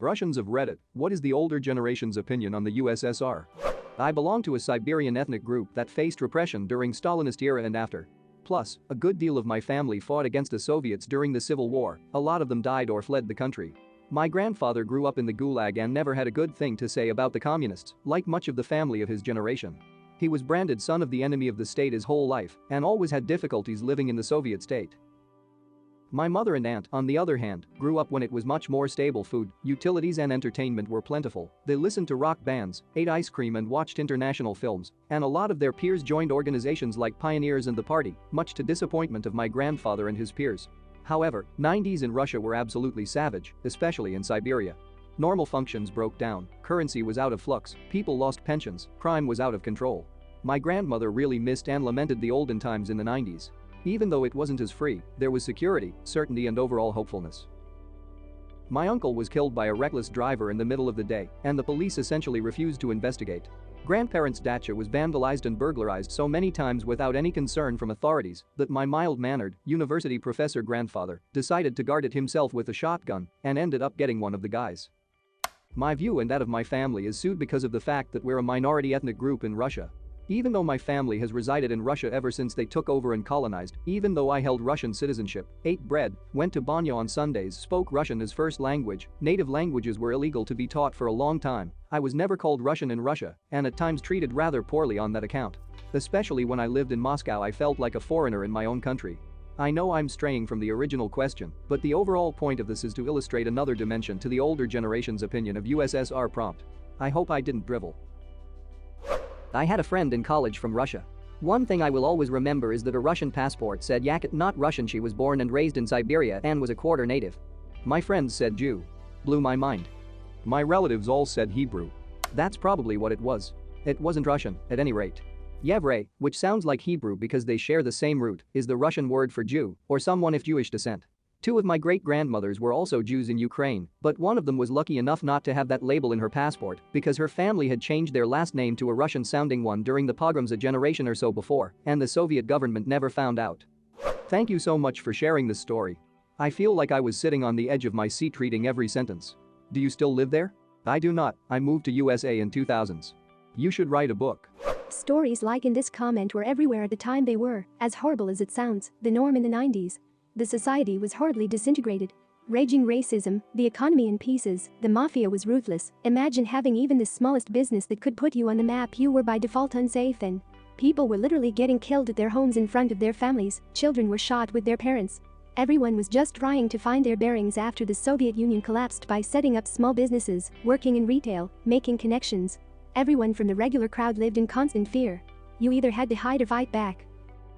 Russians of Reddit, what is the older generation's opinion on the USSR? I belong to a Siberian ethnic group that faced repression during Stalinist era and after. Plus, a good deal of my family fought against the Soviets during the Civil War, a lot of them died or fled the country. My grandfather grew up in the Gulag and never had a good thing to say about the communists, like much of the family of his generation. He was branded son of the enemy of the state his whole life and always had difficulties living in the Soviet state. My mother and aunt, on the other hand, grew up when it was much more stable food, utilities and entertainment were plentiful. They listened to rock bands, ate ice cream and watched international films, and a lot of their peers joined organizations like Pioneers and the Party, much to disappointment of my grandfather and his peers. However, 90s in Russia were absolutely savage, especially in Siberia. Normal functions broke down, currency was out of flux, people lost pensions, crime was out of control. My grandmother really missed and lamented the olden times in the 90s. Even though it wasn't as free, there was security, certainty and overall hopefulness. My uncle was killed by a reckless driver in the middle of the day, and the police essentially refused to investigate. Grandparents' dacha was vandalized and burglarized so many times without any concern from authorities that my mild-mannered, university professor grandfather decided to guard it himself with a shotgun and ended up getting one of the guys. My view and that of my family is sued because of the fact that we're a minority ethnic group in Russia. Even though my family has resided in Russia ever since they took over and colonized, even though I held Russian citizenship, ate bread, went to banyo on Sundays, spoke Russian as first language, native languages were illegal to be taught for a long time, I was never called Russian in Russia and at times treated rather poorly on that account. Especially when I lived in Moscow, I felt like a foreigner in my own country. I know I'm straying from the original question, but the overall point of this is to illustrate another dimension to the older generation's opinion of USSR prompt. I hope I didn't drivel. I had a friend in college from Russia. One thing I will always remember is that a Russian passport said Yakat, not Russian. She was born and raised in Siberia and was a quarter native. My friends said Jew. Blew my mind. My relatives all said Hebrew. That's probably what it was. It wasn't Russian, at any rate. Yevrey, which sounds like Hebrew because they share the same root, is the Russian word for Jew, or someone of Jewish descent. Two of my great-grandmothers were also Jews in Ukraine, but one of them was lucky enough not to have that label in her passport because her family had changed their last name to a Russian-sounding one during the pogroms a generation or so before, and the Soviet government never found out. Thank you so much for sharing this story. I feel like I was sitting on the edge of my seat reading every sentence. Do you still live there? I do not, I moved to USA in 2000s. You should write a book. Stories like in this comment were everywhere at the time. They were, as horrible as it sounds, the norm in the 90s. The society was horribly disintegrated. Raging racism, the economy in pieces, the mafia was ruthless. Imagine having even the smallest business that could put you on the map. You were by default unsafe then. People were literally getting killed at their homes in front of their families, children were shot with their parents. Everyone was just trying to find their bearings after the Soviet Union collapsed by setting up small businesses, working in retail, making connections. Everyone from the regular crowd lived in constant fear. You either had to hide or fight back.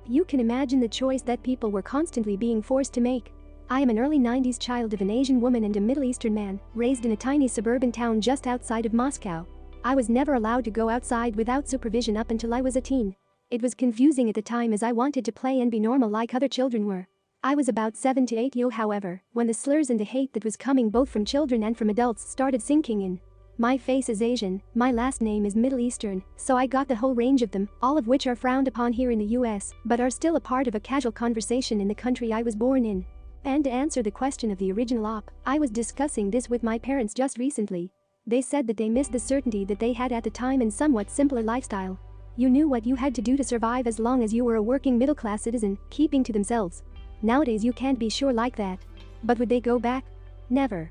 You can imagine the choice that people were constantly being forced to make. I am an early 90s child of an Asian woman and a Middle Eastern man, raised in a tiny suburban town just outside of Moscow. I was never allowed to go outside without supervision up until I was a teen. It was confusing at the time as I wanted to play and be normal like other children were. I was about 7 to 8 years, however, when the slurs and the hate that was coming both from children and from adults started sinking in. My face is Asian, my last name is Middle Eastern, so I got the whole range of them, all of which are frowned upon here in the US, but are still a part of a casual conversation in the country I was born in. And to answer the question of the original op, I was discussing this with my parents just recently. They said that they missed the certainty that they had at the time and somewhat simpler lifestyle. You knew what you had to do to survive as long as you were a working middle-class citizen, keeping to themselves. Nowadays you can't be sure like that. But would they go back? Never.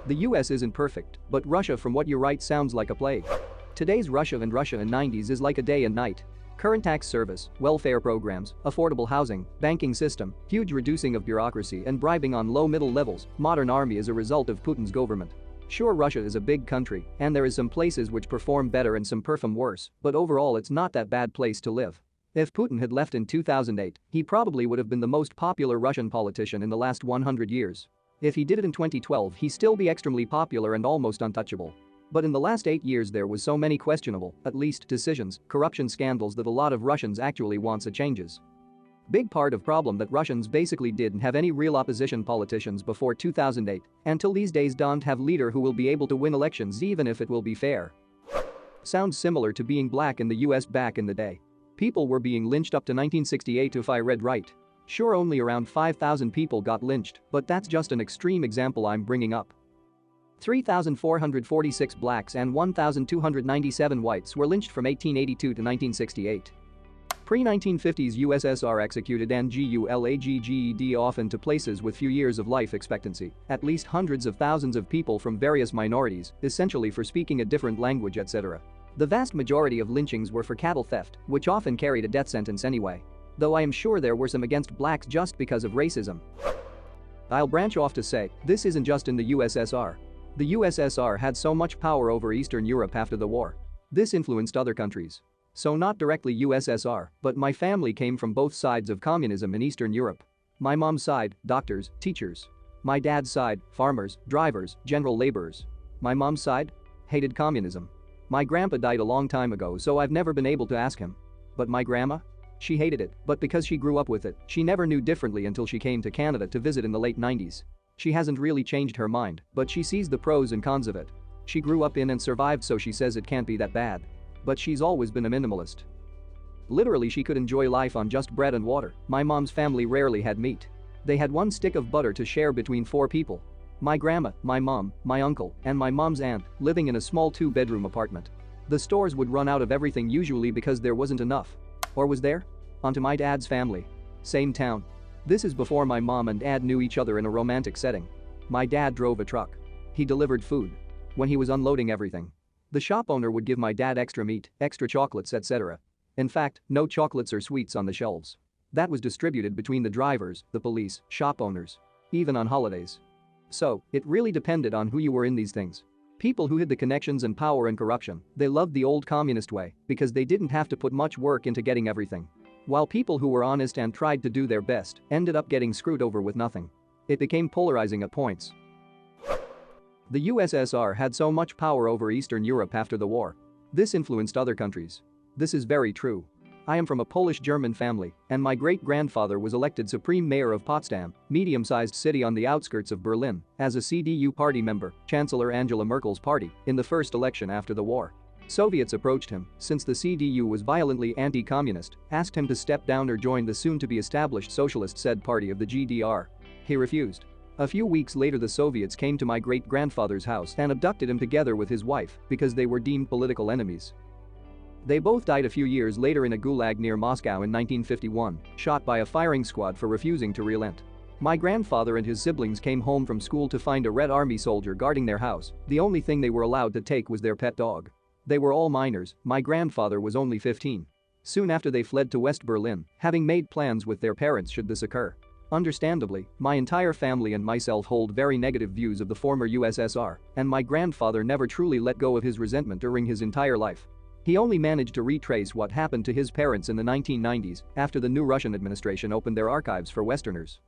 The US isn't perfect, but Russia from what you write sounds like a plague. Today's Russia in 90s is like a day and night. Current tax service, welfare programs, affordable housing, banking system, huge reducing of bureaucracy and bribing on low-middle levels, modern army as a result of Putin's government. Sure, Russia is a big country, and there is some places which perform better and some perform worse, but overall it's not that bad place to live. If Putin had left in 2008, he probably would have been the most popular Russian politician in the last 100 years. If he did it in 2012, he'd still be extremely popular and almost untouchable. But in the last 8 years there was so many questionable, at least decisions, corruption scandals that a lot of Russians actually wants a changes. Big part of problem that Russians basically didn't have any real opposition politicians before 2008, until these days don't have leader who will be able to win elections even if it will be fair. Sounds similar to being black in the US back in the day. People were being lynched up to 1968 if I read right. Sure, only around 5,000 people got lynched, but that's just an extreme example I'm bringing up. 3,446 blacks and 1,297 whites were lynched from 1882 to 1968. Pre-1950s USSR executed NGULAGGED often to places with few years of life expectancy, at least hundreds of thousands of people from various minorities, essentially for speaking a different language, etc. The vast majority of lynchings were for cattle theft, which often carried a death sentence anyway. Though I am sure there were some against blacks just because of racism. I'll branch off to say, this isn't just in the USSR. The USSR had so much power over Eastern Europe after the war. This influenced other countries. So not directly USSR, but my family came from both sides of communism in Eastern Europe. My mom's side, doctors, teachers. My dad's side, farmers, drivers, general laborers. My mom's side? Hated communism. My grandpa died a long time ago, so I've never been able to ask him. But my grandma? She hated it, but because she grew up with it, she never knew differently until she came to Canada to visit in the late 90s. She hasn't really changed her mind, but she sees the pros and cons of it. She grew up in and survived, so she says it can't be that bad. But she's always been a minimalist. Literally, she could enjoy life on just bread and water. My mom's family rarely had meat. They had one stick of butter to share between 4 people. My grandma, my mom, my uncle, and my mom's aunt, living in a small 2-bedroom apartment. The stores would run out of everything usually because there wasn't enough. Or was there? Onto my dad's family. Same town. This is before my mom and dad knew each other in a romantic setting. My dad drove a truck. He delivered food. When he was unloading everything, the shop owner would give my dad extra meat, extra chocolates, etc. In fact, no chocolates or sweets on the shelves. That was distributed between the drivers, the police, shop owners. Even on holidays. So, it really depended on who you were in these things. People who had the connections and power and corruption, they loved the old communist way because they didn't have to put much work into getting everything. While people who were honest and tried to do their best ended up getting screwed over with nothing. It became polarizing at points. The USSR had so much power over Eastern Europe after the war. This influenced other countries. This is very true. I am from a Polish-German family, and my great-grandfather was elected Supreme Mayor of Potsdam, medium-sized city on the outskirts of Berlin, as a CDU party member, Chancellor Angela Merkel's party, in the first election after the war. Soviets approached him, since the CDU was violently anti-communist, asked him to step down or join the soon-to-be-established socialist-said party of the GDR. He refused. A few weeks later, the Soviets came to my great-grandfather's house and abducted him together with his wife because they were deemed political enemies. They both died a few years later in a gulag near Moscow in 1951, shot by a firing squad for refusing to relent. My grandfather and his siblings came home from school to find a Red Army soldier guarding their house. The only thing they were allowed to take was their pet dog. They were all minors. My grandfather was only 15. Soon after, they fled to West Berlin, having made plans with their parents should this occur. Understandably, my entire family and myself hold very negative views of the former USSR, and my grandfather never truly let go of his resentment during his entire life. He only managed to retrace what happened to his parents in the 1990s after the new Russian administration opened their archives for Westerners.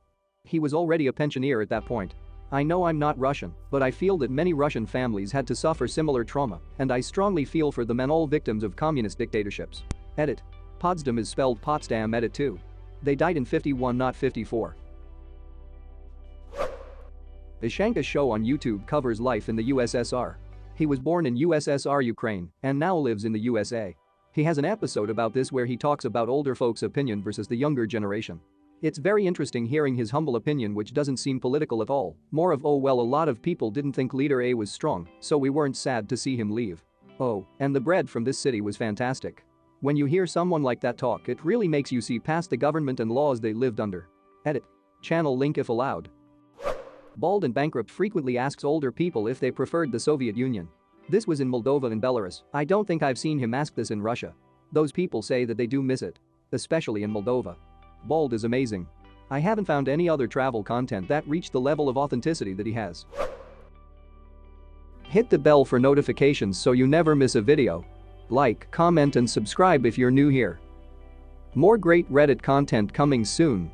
He was already a pensioner at that point. I know I'm not Russian, but I feel that many Russian families had to suffer similar trauma, and I strongly feel for them and all victims of communist dictatorships. Edit. Potsdam is spelled Potsdam. Edit 2. They died in 51, not 54. Ishanka's show on YouTube covers life in the USSR. He was born in USSR Ukraine and now lives in the USA. He has an episode about this where he talks about older folks' opinion versus the younger generation. It's very interesting hearing his humble opinion, which doesn't seem political at all, more of, oh well, a lot of people didn't think leader A was strong, so we weren't sad to see him leave. Oh, and the bread from this city was fantastic. When you hear someone like that talk, it really makes you see past the government and laws they lived under. Edit. Channel link if allowed. Bald and Bankrupt frequently asks older people if they preferred the Soviet Union. This was in Moldova and Belarus. I don't think I've seen him ask this in Russia. Those people say that they do miss it. Especially in Moldova. Bald is amazing. I haven't found any other travel content that reached the level of authenticity that he has. Hit the bell for notifications so you never miss a video. Like, comment and subscribe if you're new here. More great Reddit content coming soon.